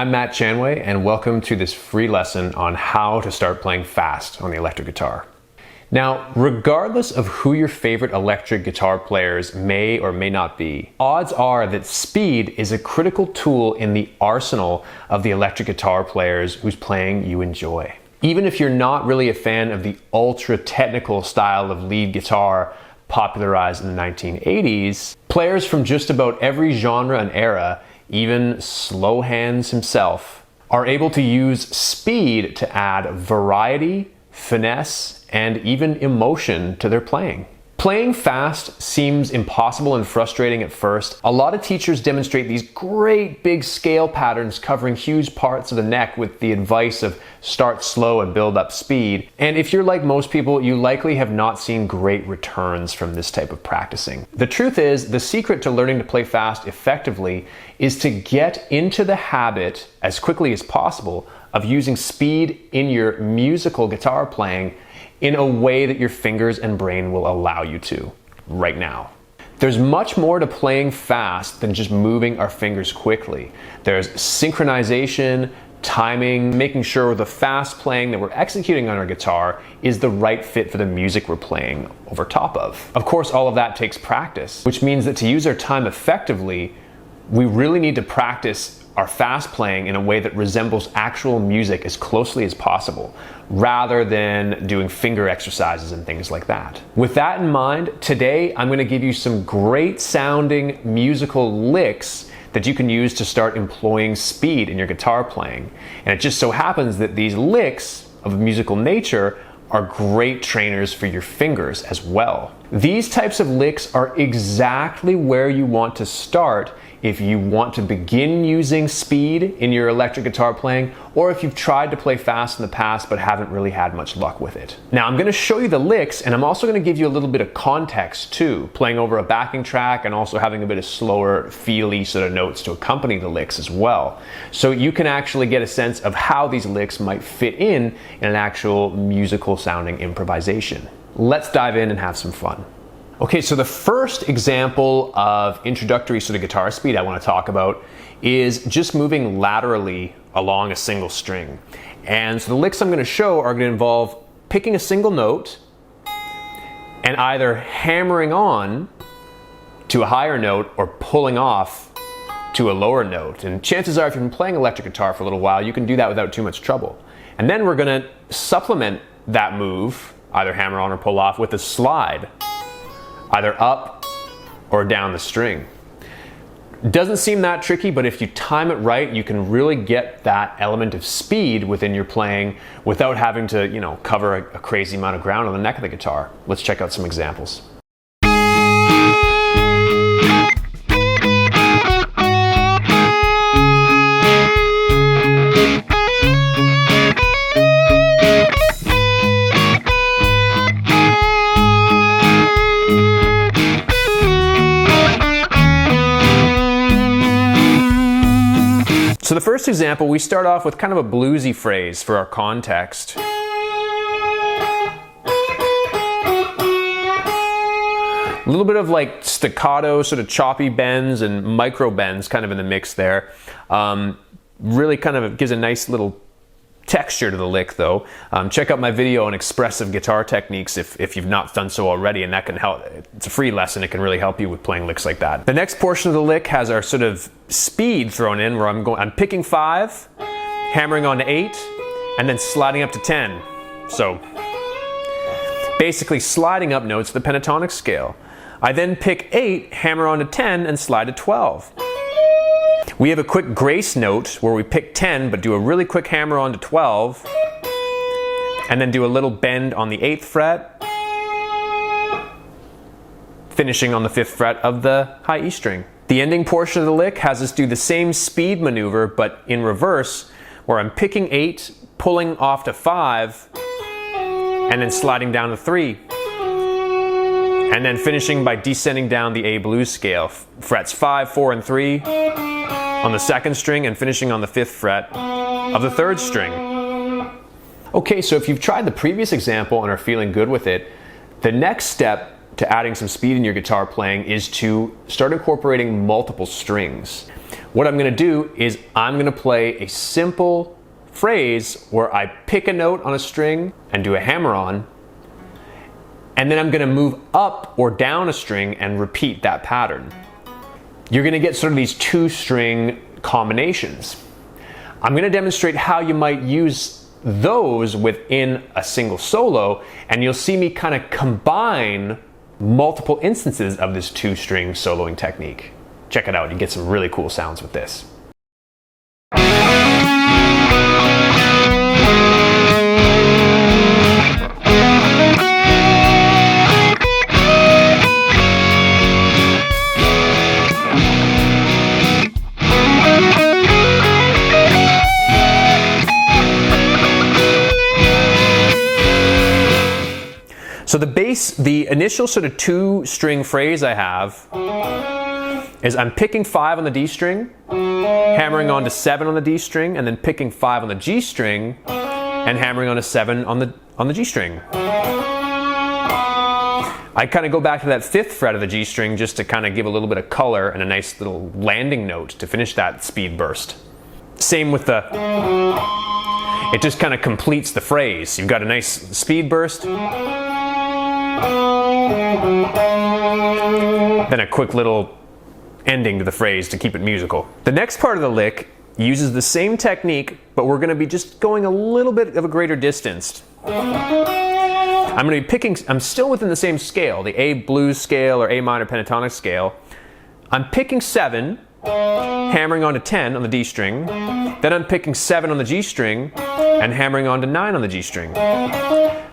I'm Matt Chanway, and welcome to this free lesson on how to start playing fast on the electric guitar. Now, regardless of who your favorite electric guitar players may or may not be, odds are that speed is a critical tool in the arsenal of the electric guitar players whose playing you enjoy. Even if you're not really a fan of the ultra-technical style of lead guitar popularized in the 1980s, players from just about every genre and era, even Slow Hands himself, are able to use speed to add variety, finesse, and even emotion to their playing. Playing fast seems impossible and frustrating at first. A lot of teachers demonstrate these great big scale patterns covering huge parts of the neck with the advice of start slow and build up speed. And if you're like most people, you likely have not seen great returns from this type of practicing. The truth is, the secret to learning to play fast effectively is to get into the habit as quickly as possible of using speed in your musical guitar playing in a way that your fingers and brain will allow you to right now. There's much more to playing fast than just moving our fingers quickly. There's synchronization, timing, making sure the fast playing that we're executing on our guitar is the right fit for the music we're playing over top of. Of course, all of that takes practice, which means that to use our time effectively, we really need to practice our fast playing in a way that resembles actual music as closely as possible, rather than doing finger exercises and things like that. With that in mind, today I'm going to give you some great sounding musical licks that you can use to start employing speed in your guitar playing. And it just so happens that these licks of a musical nature are great trainers for your fingers as well. These types of licks are exactly where you want to start if you want to begin using speed in your electric guitar playing, or if you've tried to play fast in the past but haven't really had much luck with it. Now, I'm going to show you the licks, and I'm also going to give you a little bit of context too, playing over a backing track and also having a bit of slower, feely sort of notes to accompany the licks as well. So you can actually get a sense of how these licks might fit in an actual musical sounding improvisation. Let's dive in and have some fun. Okay, so the first example of introductory sort of guitar speed I want to talk about is just moving laterally along a single string. And so the licks I'm going to show are going to involve picking a single note and either hammering on to a higher note or pulling off to a lower note. And chances are, if you've been playing electric guitar for a little while, you can do that without too much trouble. And then we're going to supplement that move, either hammer on or pull off, with a slide, either up or down the string. Doesn't seem that tricky, but if you time it right, you can really get that element of speed within your playing without having to, cover a crazy amount of ground on the neck of the guitar. Let's check out some examples. So the first example, we start off with kind of a bluesy phrase for our context. A little bit of like staccato, sort of choppy bends and micro bends kind of in the mix there. Really kind of gives a nice little texture to the lick though. Check out my video on expressive guitar techniques if you've not done so already, and that can help. It's a free lesson. It can really help you with playing licks like that. The next portion of the lick has our sort of speed thrown in, where I'm picking 5, hammering on to 8, and then sliding up to 10. So basically sliding up notes of the pentatonic scale. I then pick 8, hammer on to 10, and slide to 12. We have a quick grace note where we pick 10 but do a really quick hammer on to 12, and then do a little bend on the 8th fret, finishing on the 5th fret of the high E string. The ending portion of the lick has us do the same speed maneuver but in reverse, where I'm picking 8, pulling off to 5, and then sliding down to 3. And then finishing by descending down the A blues scale, frets 5, 4, and 3 on the 2nd string, and finishing on the 5th fret of the 3rd string. Okay, so if you've tried the previous example and are feeling good with it, the next step to adding some speed in your guitar playing is to start incorporating multiple strings. what I'm going to do is I'm going to play a simple phrase where I pick a note on a string and do a hammer on, and then I'm going to move up or down a string and repeat that pattern. You're going to get sort of these two string combinations. I'm going to demonstrate how you might use those within a single solo, and you'll see me kind of combine multiple instances of this two string soloing technique. Check it out, you get some really cool sounds with this. So the initial sort of two string phrase I have is I'm picking 5 on the D string, hammering on to 7 on the D string, and then picking 5 on the G string and hammering on to 7 on the G string. I kind of go back to that 5th fret of the G string just to kind of give a little bit of color and a nice little landing note to finish that speed burst. Same with the, it just kind of completes the phrase. You've got a nice speed burst, then a quick little ending to the phrase to keep it musical. The next part of the lick uses the same technique, but we're going to be just going a little bit of a greater distance. I'm going to be picking, I'm still within the same scale, the A blues scale or A minor pentatonic scale. I'm picking 7, hammering on to 10 on the D string, then I'm picking 7 on the G string and hammering on to 9 on the G string.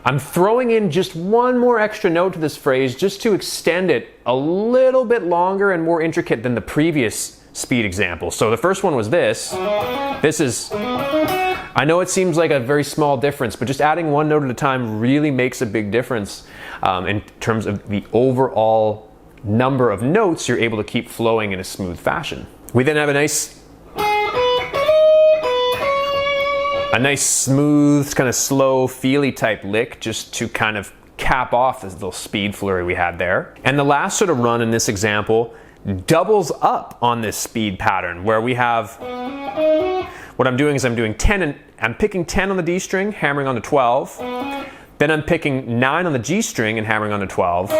I'm throwing in just one more extra note to this phrase just to extend it a little bit longer and more intricate than the previous speed example. So the first one was this. This is, I know it seems like a very small difference, but just adding one note at a time really makes a big difference in terms of the overall number of notes you're able to keep flowing in a smooth fashion. We then have a nice smooth, kind of slow, feely type lick just to kind of cap off this little speed flurry we had there. And the last sort of run in this example doubles up on this speed pattern where we have, what I'm doing is I'm doing 10 and I'm picking 10 on the D string, hammering on to 12. Then I'm picking 9 on the G string and hammering on to 12.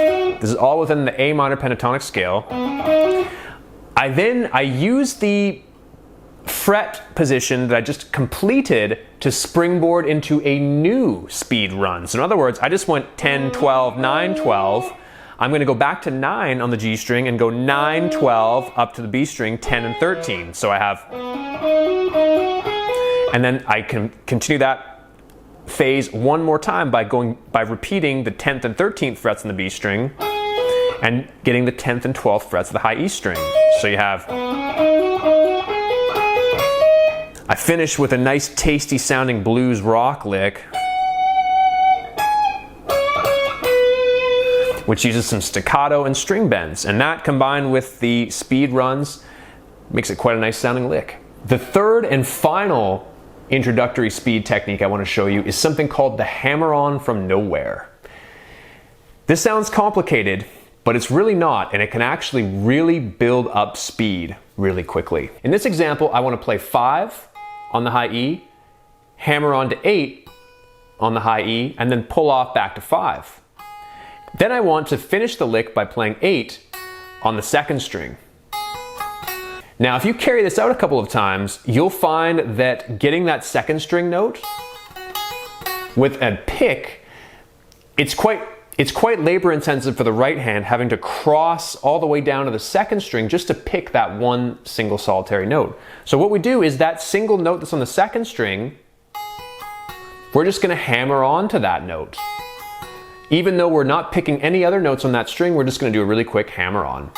This is all within the A minor pentatonic scale. I use the fret position that I just completed to springboard into a new speed run. So in other words, I just went 10, 12, 9, 12. I'm going to go back to 9 on the G string and go 9, 12 up to the B string, 10 and 13. So I have, and then I can continue that phase one more time by repeating the 10th and 13th frets in the B string and getting the 10th and 12th frets of the high E string. So you have, I finish with a nice tasty sounding blues rock lick, which uses some staccato and string bends, and that combined with the speed runs makes it quite a nice sounding lick. The third and final introductory speed technique I want to show you is something called the hammer-on from nowhere. This sounds complicated, but it's really not, and it can actually really build up speed really quickly. In this example, I want to play 5 on the high E, hammer on to 8 on the high E, and then pull off back to 5. Then I want to finish the lick by playing 8 on the 2nd string. Now, if you carry this out a couple of times, you'll find that getting that 2nd string note with a pick, it's quite labor intensive for the right hand, having to cross all the way down to the 2nd string just to pick that one single solitary note. So what we do is that single note that's on the 2nd string, we're just going to hammer on to that note. Even though we're not picking any other notes on that string, we're just going to do a really quick hammer on.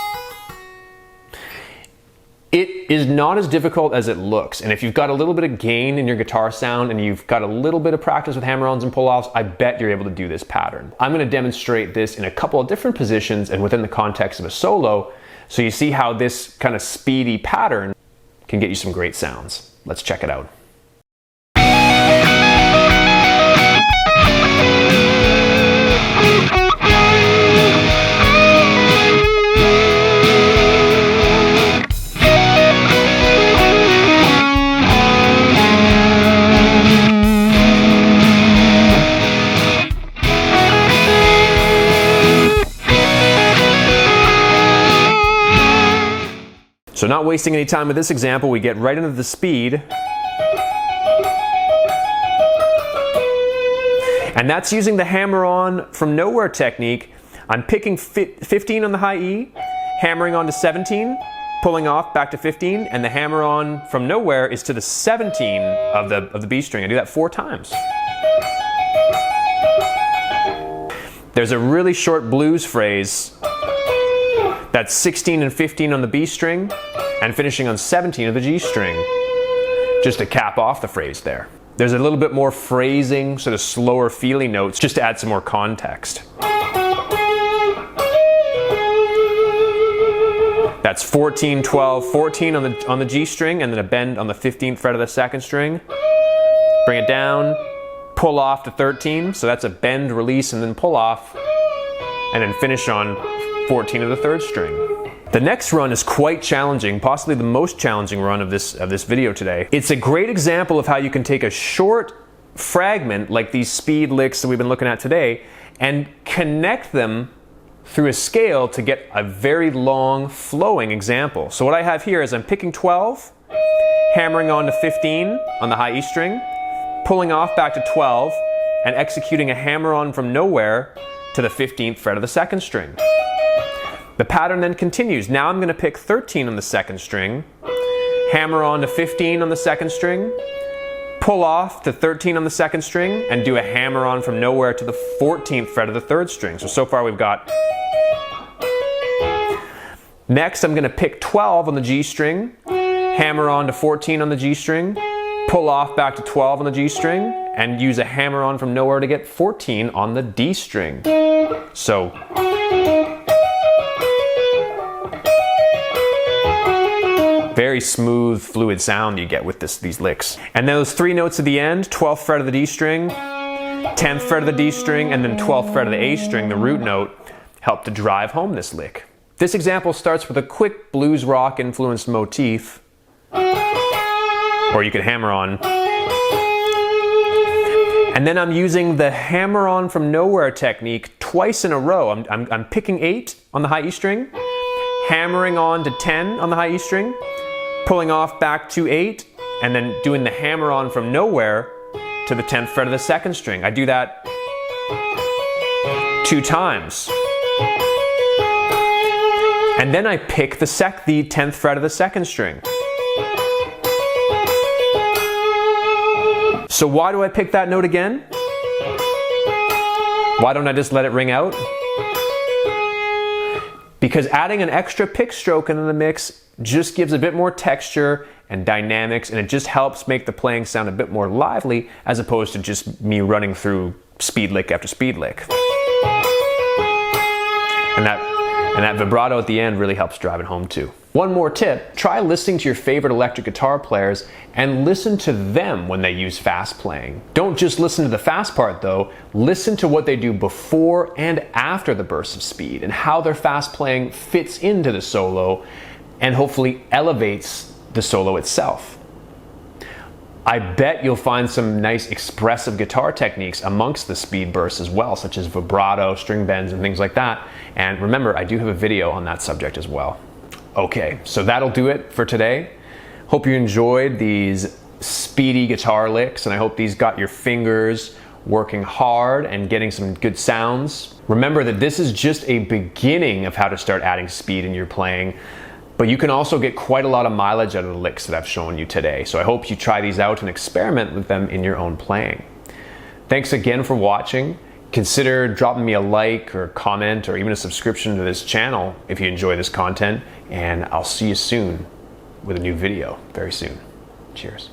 It is not as difficult as it looks, and if you've got a little bit of gain in your guitar sound and you've got a little bit of practice with hammer-ons and pull-offs, I bet you're able to do this pattern. I'm going to demonstrate this in a couple of different positions and within the context of a solo, so you see how this kind of speedy pattern can get you some great sounds. Let's check it out. So not wasting any time with this example, we get right into the speed. And that's using the hammer-on from nowhere technique. I'm picking 15 on the high E, hammering on to 17, pulling off back to 15, and the hammer-on from nowhere is to the 17 of the B string. I do that 4 times. There's a really short blues phrase that's 16 and 15 on the B string and finishing on 17 of the G string, just to cap off the phrase there. There's a little bit more phrasing, sort of slower feeling notes, just to add some more context. That's 14, 12, 14 on the G string, and then a bend on the 15th fret of the 2nd string. Bring it down, pull off to 13, so that's a bend, release, and then pull off, and then finish on 14 of the 3rd string. The next run is quite challenging, possibly the most challenging run of this video today. It's a great example of how you can take a short fragment, like these speed licks that we've been looking at today, and connect them through a scale to get a very long flowing example. So what I have here is I'm picking 12, hammering on to 15 on the high E string, pulling off back to 12, and executing a hammer-on from nowhere to the 15th fret of the 2nd string. The pattern then continues. Now I'm going to pick 13 on the 2nd string, hammer on to 15 on the 2nd string, pull off to 13 on the 2nd string, and do a hammer on from nowhere to the 14th fret of the 3rd string. So far we've got. Next I'm going to pick 12 on the G string, hammer on to 14 on the G string, pull off back to 12 on the G string, and use a hammer on from nowhere to get 14 on the D string. So. Very smooth, fluid sound you get with these licks. And those 3 notes at the end, 12th fret of the D string, 10th fret of the D string, and then 12th fret of the A string, the root note, help to drive home this lick. This example starts with a quick blues rock influenced motif, or you could hammer on. And then I'm using the hammer on from nowhere technique twice in a row. I'm picking 8 on the high E string, hammering on to 10 on the high E string, pulling off back to 8, and then doing the hammer on from nowhere to the 10th fret of the 2nd string. I do that 2 times. And then I pick the 10th fret of the 2nd string. So why do I pick that note again? Why don't I just let it ring out? Because adding an extra pick stroke into the mix just gives a bit more texture and dynamics, and it just helps make the playing sound a bit more lively as opposed to just me running through speed lick after speed lick. And that vibrato at the end really helps drive it home too. One more tip, try listening to your favorite electric guitar players and listen to them when they use fast playing. Don't just listen to the fast part though, listen to what they do before and after the bursts of speed and how their fast playing fits into the solo and hopefully elevates the solo itself. I bet you'll find some nice expressive guitar techniques amongst the speed bursts as well, such as vibrato, string bends, and things like that. And remember, I do have a video on that subject as well. Okay, so that'll do it for today. Hope you enjoyed these speedy guitar licks, and I hope these got your fingers working hard and getting some good sounds. Remember that this is just a beginning of how to start adding speed in your playing, but you can also get quite a lot of mileage out of the licks that I've shown you today. So I hope you try these out and experiment with them in your own playing. Thanks again for watching. Consider dropping me a like or comment or even a subscription to this channel if you enjoy this content, and I'll see you soon with a new video very soon. Cheers.